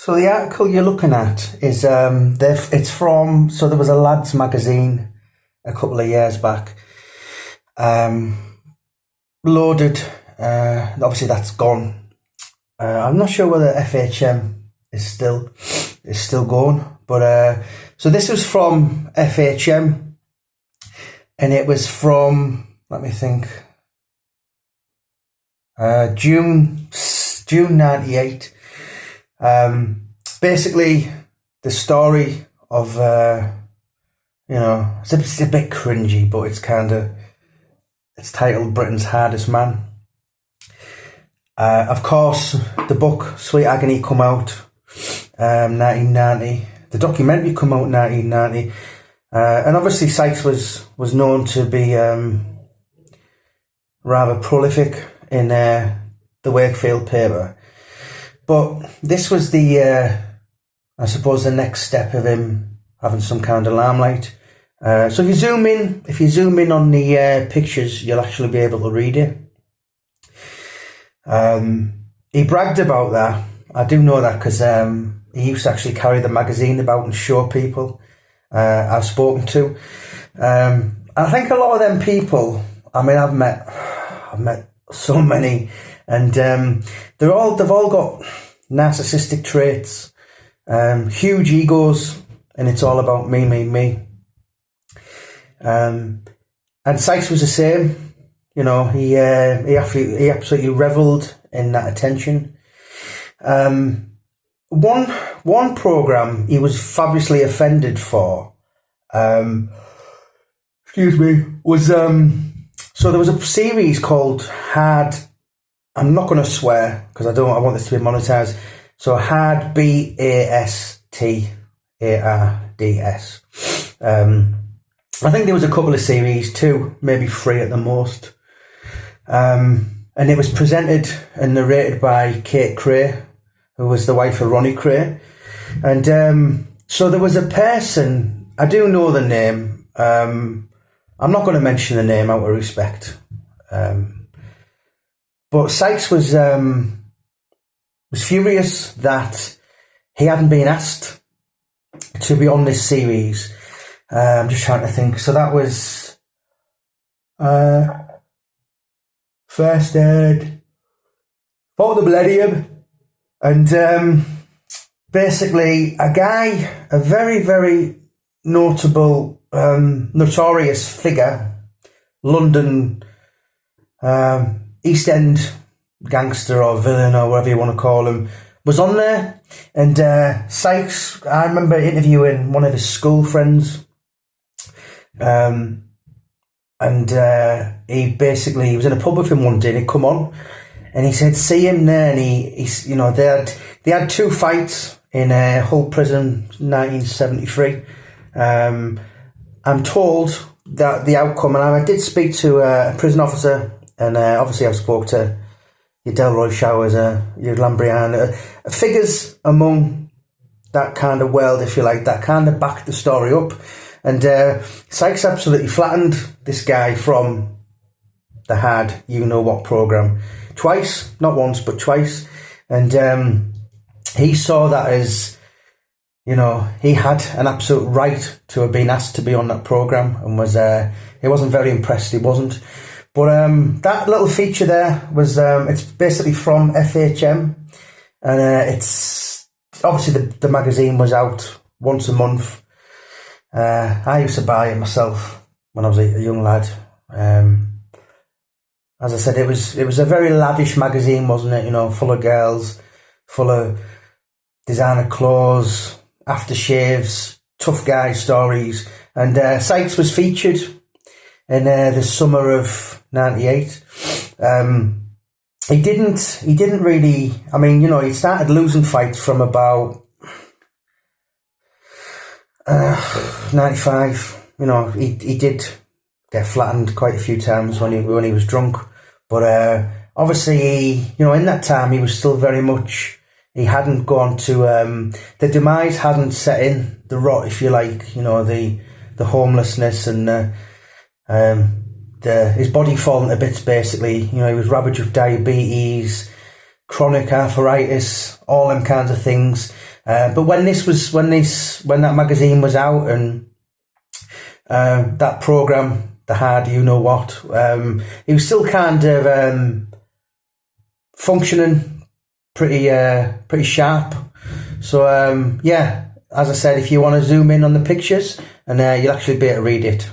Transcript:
So the article you're looking at is it's from, so there was a lads magazine a couple of years back, loaded. Obviously that's gone. I'm not sure whether FHM is still going, but so this was from FHM, and it was from, let me think, June 98. Basically the story of it's a bit cringy, but it's titled Britain's Hardest Man. Of course, the book Sweet Agony come out 1990. The documentary come out 1990, and obviously Sykes was known to be rather prolific in the Wakefield paper. But this was I suppose the next step of him having some kind of limelight. So if you zoom in on the pictures, you'll actually be able to read it. He bragged about that. I do know that because he used to actually carry the magazine about and show people I've spoken to. I think a lot of them people, I mean, I've met so many, and they've all got narcissistic traits, huge egos, and it's all about me, me, me. And Sykes was the same. You know, he absolutely revelled in that attention. One program he was fabulously offended for, was so there was a series called Hard. I'm not going to swear because I want this to be monetized. So Hard, BASTARDS. I think there was a couple of series, 2, maybe 3 at the most. And it was presented and narrated by Kate Cray, who was the wife of Ronnie Cray. And so there was a person, I do know the name. I'm not going to mention the name out of respect. But Sykes was furious that he hadn't been asked to be on this series. I'm just trying to think. So that was First Aid, For the Millennium, and basically a very, very notable, notorious figure, London East End gangster or villain or whatever you want to call him, was on there. And Sykes, I remember interviewing one of his school friends, and he was in a pub with him one day and he'd come on and he said see him there, and he's they had 2 fights in Hull Prison 1973. I'm told that the outcome, and I did speak to a prison officer, and obviously I've spoke to your Delroy Showers, your Lambrian, figures among that kind of world, if you like, that kind of backed the story up. And Sykes absolutely flattened this guy from the Hard You Know What programme twice, not once but twice. And he saw that as, he had an absolute right to have been asked to be on that programme, and he wasn't very impressed, he wasn't. But that little feature there was, it's basically from FHM, and it's obviously the magazine was out once a month. I used to buy it myself when I was a young lad. As I said, it was a very laddish magazine, wasn't it? Full of girls, full of designer clothes, aftershaves, tough guy stories. And Sykes was featured in the summer of '98. He didn't really. I mean, he started losing fights from about 95. He did get flattened quite a few times when he was drunk. But obviously, in that time he was still very much. He hadn't gone to the demise hadn't set in, the rot, if you like. The homelessness and his body falling to bits. Basically, he was ravaged with diabetes, chronic arthritis, all them kinds of things. But when that magazine was out, and that program, The Hard You Know What, he was still kind of functioning pretty sharp. So yeah, as I said, if you want to zoom in on the pictures, and you'll actually be able to read it.